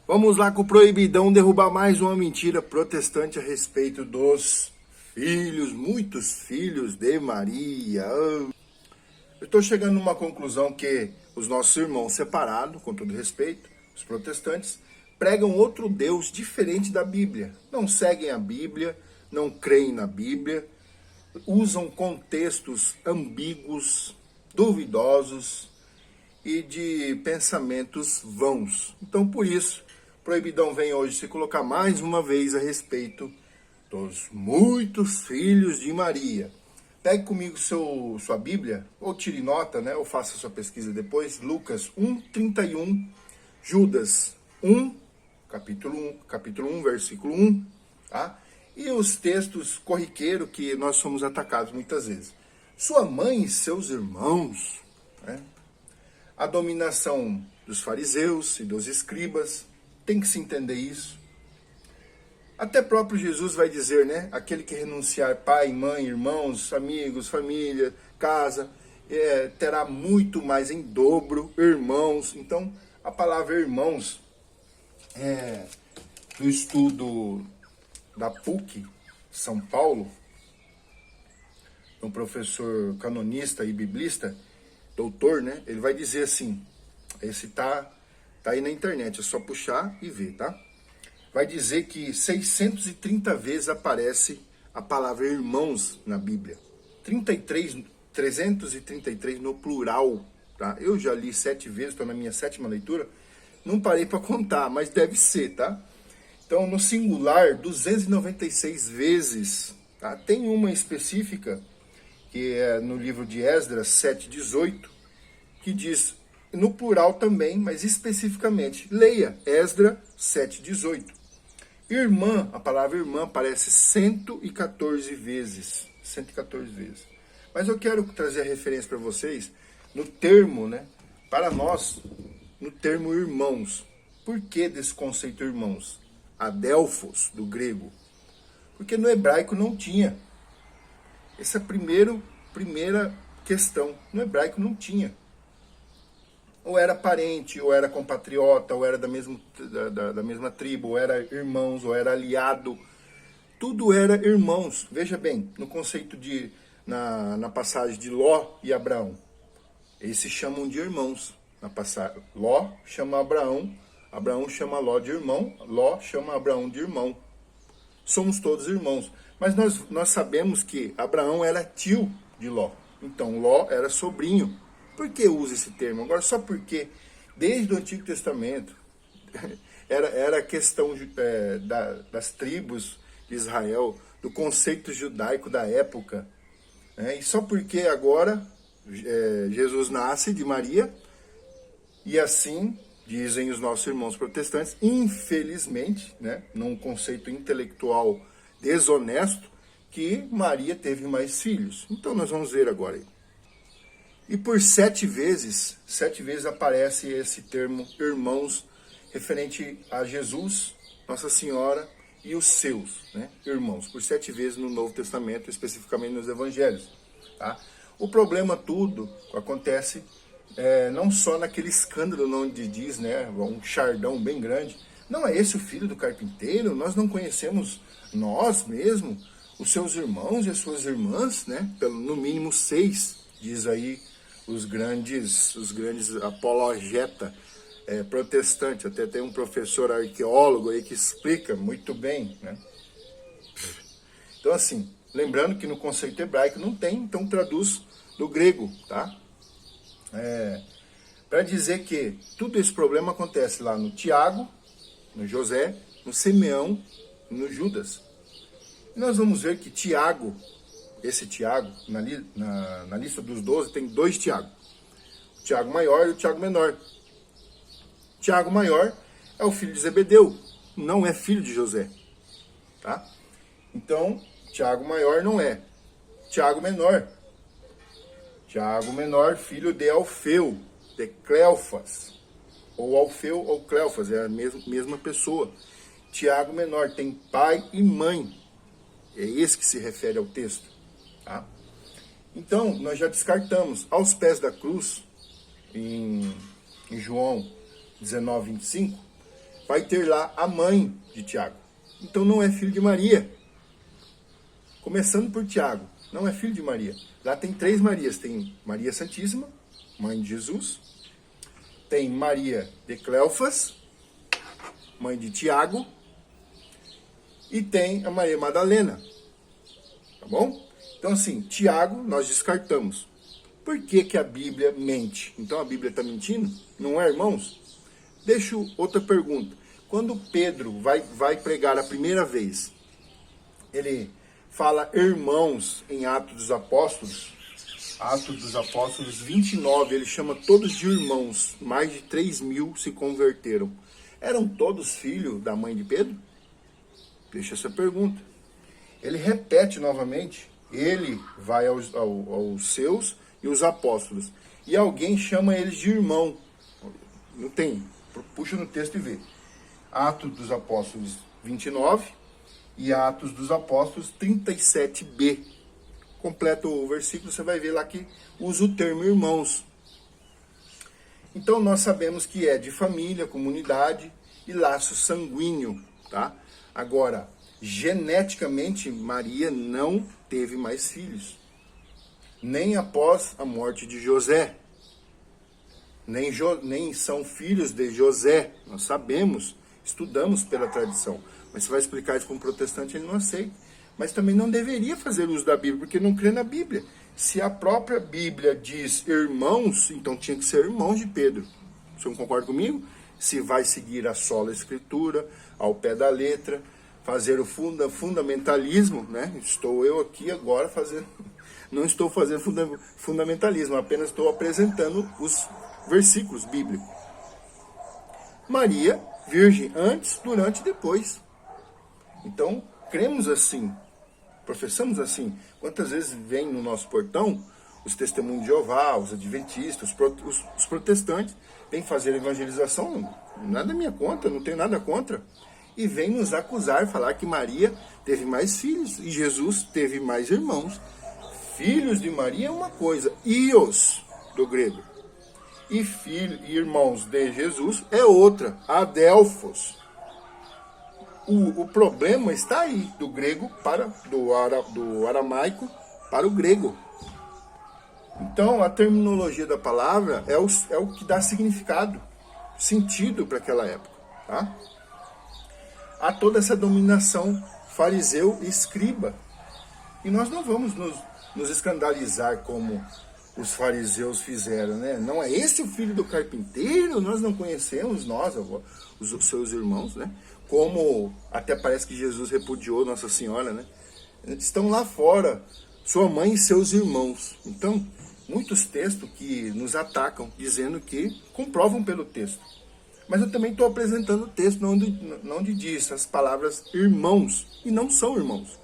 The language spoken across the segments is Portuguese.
Vamos lá com o Proibidão derrubar mais uma mentira protestante a respeito dos filhos, muitos filhos de Maria. Eu estou chegando numa conclusão que os nossos irmãos separados, com todo respeito, os protestantes, pregam outro Deus diferente da Bíblia. Não seguem a Bíblia, não creem na Bíblia, usam contextos ambíguos, duvidosos e de pensamentos vãos. Então, por isso, Proibidão vem hoje se colocar mais uma vez a respeito dos muitos filhos de Maria. Pegue comigo sua Bíblia, ou tire nota, né? Ou faça sua pesquisa depois. Lucas 1:31, Judas 1, capítulo 1, versículo 1, tá? E os textos corriqueiros que nós somos atacados muitas vezes. Sua mãe e seus irmãos, né? A dominação dos fariseus e dos escribas, tem que se entender isso. Até próprio Jesus vai dizer, né? Aquele que renunciar pai, mãe, irmãos, amigos, família, casa, terá muito mais em dobro, irmãos. Então, a palavra irmãos, do estudo da PUC, São Paulo, um professor canonista e biblista, doutor, né? Ele vai dizer assim, esse tá aí na internet, é só puxar e ver, tá? Vai dizer que 630 vezes aparece a palavra irmãos na Bíblia. 333 no plural, tá? Eu já li 7 vezes, estou na minha 7ª leitura, não parei para contar, mas deve ser, tá? Então, no singular, 296 vezes, tá? Tem uma específica, que é no livro de Esdras 7:18, que diz, no plural também, mas especificamente, leia Esdras 7:18. Irmã, a palavra irmã aparece 114 vezes. 114 vezes. Mas eu quero trazer a referência para vocês no termo, né? Para nós, no termo irmãos. Por que desse conceito irmãos? Adelphos, do grego. Porque no hebraico não tinha. Essa é a primeira questão. No hebraico não tinha. Ou era parente, ou era compatriota, ou era da mesma tribo, ou era irmãos, ou era aliado. Tudo era irmãos. Veja bem, no conceito na passagem de Ló e Abraão. Eles se chamam de irmãos. Na passagem, Ló chama Abraão, Abraão chama Ló de irmão, Ló chama Abraão de irmão. Somos todos irmãos. Mas nós sabemos que Abraão era tio de Ló. Então Ló era sobrinho. Por que usa esse termo? Agora, só porque desde o Antigo Testamento era a questão das tribos de Israel, do conceito judaico da época. Né? E só porque agora Jesus nasce de Maria, e assim dizem os nossos irmãos protestantes, infelizmente, né, num conceito intelectual desonesto, que Maria teve mais filhos. Então nós vamos ver agora aí. E por 7 vezes aparece esse termo irmãos, referente a Jesus, Nossa Senhora e os seus, né, irmãos. Por 7 vezes no Novo Testamento, especificamente nos Evangelhos. Tá? O problema tudo acontece não só naquele escândalo onde diz, né, um chardão bem grande. Não é esse o filho do carpinteiro? Nós não conhecemos nós mesmo, os seus irmãos e as suas irmãs, né? No mínimo 6, diz aí os grandes apologeta protestante. Até tem um professor arqueólogo aí que explica muito bem, né? Então assim, lembrando que no conceito hebraico não tem, então traduz do grego, tá? Para dizer que todo esse problema acontece lá no Tiago, no José, no Simeão e no Judas. E nós vamos ver que Tiago, esse Tiago, na lista dos 12, tem 2 Tiago. O Tiago maior e o Tiago menor. Tiago maior é o filho de Zebedeu, não é filho de José. Tá? Então, Tiago maior não é. Tiago menor, filho de Alfeu, de Cleofas. Ou Alfeu ou Cleofas, é a mesma pessoa. Tiago menor tem pai e mãe. É esse que se refere ao texto. Tá? Então, nós já descartamos. Aos pés da cruz, em João 19:25, vai ter lá a mãe de Tiago. Então não é filho de Maria. Começando por Tiago, não é filho de Maria. Lá tem 3 Marias. Tem Maria Santíssima, mãe de Jesus. Tem Maria de Cleofas, mãe de Tiago. E tem a Maria Madalena. Tá bom? Então assim, Tiago nós descartamos. Por que que a Bíblia mente? Então a Bíblia está mentindo? Não é, irmãos? Deixo outra pergunta. Quando Pedro vai pregar a primeira vez, ele fala irmãos em Atos dos Apóstolos 29, ele chama todos de irmãos. Mais de 3.000 se converteram. Eram todos filhos da mãe de Pedro? Deixa essa pergunta. Ele repete novamente, ele vai aos seus e os apóstolos. E alguém chama eles de irmão. Não tem. Puxa no texto e vê. Atos dos Apóstolos 29 e Atos dos Apóstolos 37b. Completa o versículo, você vai ver lá que usa o termo irmãos. Então nós sabemos que é de família, comunidade e laço sanguíneo, tá? Agora, geneticamente, Maria não teve mais filhos. Nem após a morte de José. Nem são filhos de José. Nós sabemos, estudamos pela tradição. Mas você vai explicar isso para um protestante, ele não aceita. Mas também não deveria fazer uso da Bíblia, porque não crê na Bíblia. Se a própria Bíblia diz irmãos, então tinha que ser irmãos de Pedro. Você não concorda comigo? Se vai seguir a sola escritura, ao pé da letra, fazer o fundamentalismo, né? Estou eu aqui agora fazendo... Não estou fazendo fundamentalismo, apenas estou apresentando os versículos bíblicos. Maria, virgem antes, durante e depois. Então, cremos assim, professamos assim. Quantas vezes vem no nosso portão os testemunhos de Jeová, os adventistas, os protestantes, vêm fazer evangelização, nada é minha conta, não tenho nada contra, e vêm nos acusar, falar que Maria teve mais filhos e Jesus teve mais irmãos. Filhos de Maria é uma coisa, ios, do grego, e irmãos de Jesus é outra, adelphos. O problema está aí, do grego do aramaico para o grego. Então, a terminologia da palavra é o que dá significado, sentido para aquela época. Tá? Há toda essa dominação fariseu e escriba. E nós não vamos nos escandalizar como os fariseus fizeram, né? Não é esse o filho do carpinteiro? Nós não conhecemos, os seus irmãos, né? Como até parece que Jesus repudiou Nossa Senhora, né? Estão lá fora, sua mãe e seus irmãos. Então, muitos textos que nos atacam, dizendo que comprovam pelo texto. Mas eu também estou apresentando o texto onde diz as palavras irmãos, e não são irmãos,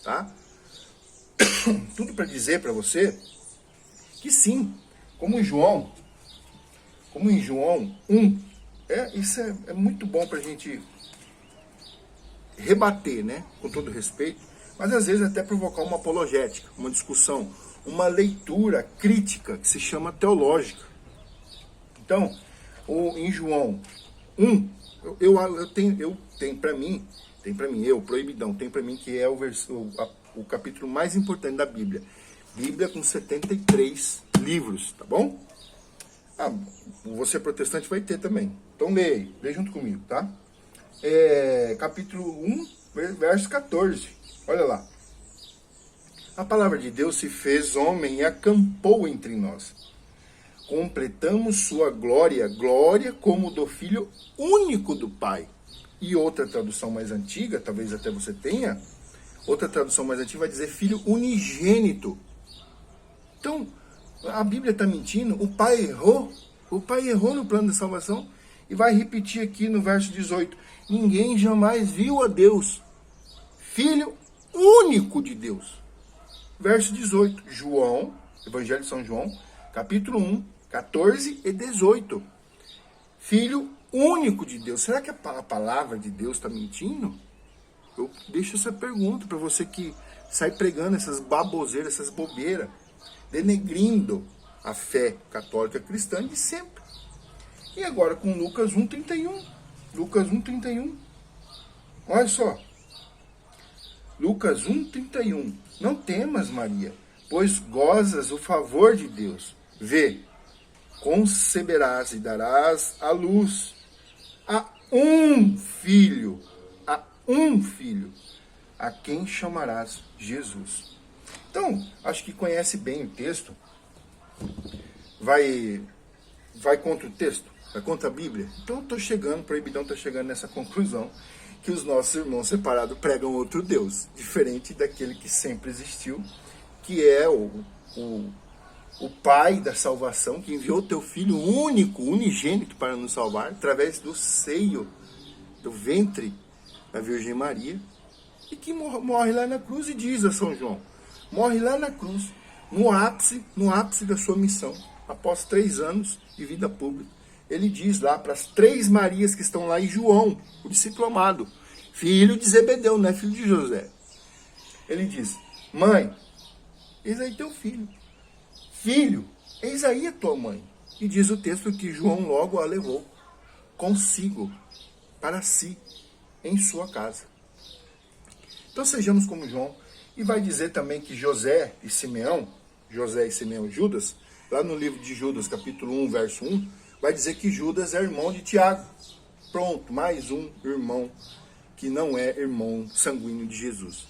tá? Tudo para dizer para você que sim, como em João 1, isso é muito bom para a gente rebater, né, com todo respeito, mas às vezes até provocar uma apologética, uma discussão, uma leitura crítica que se chama teológica. Então, em João 1, eu tenho para mim, proibidão, tem para mim que é o capítulo mais importante da Bíblia. Bíblia com 73 livros, tá bom? Você protestante vai ter também. Então lê junto comigo, tá? Capítulo 1, verso 14. Olha lá. A palavra de Deus se fez homem e acampou entre nós. Completamos sua glória como do Filho único do Pai. E outra tradução mais antiga, talvez até você tenha, outra tradução mais antiga vai dizer Filho unigênito. Então, a Bíblia está mentindo, o Pai errou no plano de salvação, e vai repetir aqui no verso 18, ninguém jamais viu a Deus, Filho único de Deus. Verso 18, Evangelho de São João, capítulo 1, 14 e 18. Filho único de Deus. Será que a palavra de Deus está mentindo? Eu deixo essa pergunta para você que sai pregando essas baboseiras, essas bobeiras, denegrindo a fé católica cristã de sempre. E agora com Lucas 1,31. Lucas 1,31. Olha só. Lucas 1,31. Não temas, Maria, pois gozas o favor de Deus. Vê, conceberás e darás à luz a um filho, a quem chamarás Jesus. Então, acho que conhece bem o texto. Vai contra o texto? Vai contra a Bíblia? Então eu estou chegando, o Proibidão está chegando nessa conclusão, que os nossos irmãos separados pregam outro Deus, diferente daquele que sempre existiu, que é o Pai da salvação, que enviou o teu Filho único, unigênito para nos salvar, através do seio, do ventre da Virgem Maria, e que morre lá na cruz e diz a São João, morre lá na cruz, no ápice da sua missão, após 3 anos de vida pública. Ele diz lá para as 3 Marias que estão lá, e João, o discípulo amado, filho de Zebedeu, não é filho de José. Ele diz, mãe, eis aí teu filho. Filho, eis aí a tua mãe. E diz o texto que João logo a levou consigo, para si, em sua casa. Então sejamos como João. E vai dizer também que José e Simeão e Judas, lá no livro de Judas, capítulo 1, verso 1, vai dizer que Judas é irmão de Tiago. Pronto, mais um irmão que não é irmão sanguíneo de Jesus.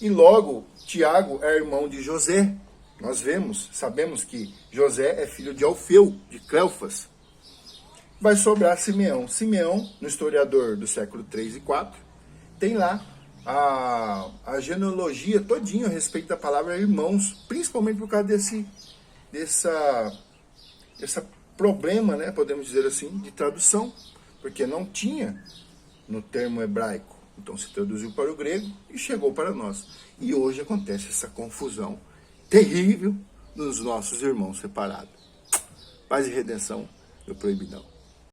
E logo, Tiago é irmão de José. Nós sabemos que José é filho de Alfeu, de Cleofas. Vai sobrar Simeão. Simeão, no historiador do século 3 e 4, tem lá a genealogia todinha a respeito da palavra irmãos, principalmente por causa desse problema, né, podemos dizer assim, de tradução, porque não tinha no termo hebraico. Então se traduziu para o grego e chegou para nós. E hoje acontece essa confusão terrível nos nossos irmãos separados. Paz e redenção do Proibidão.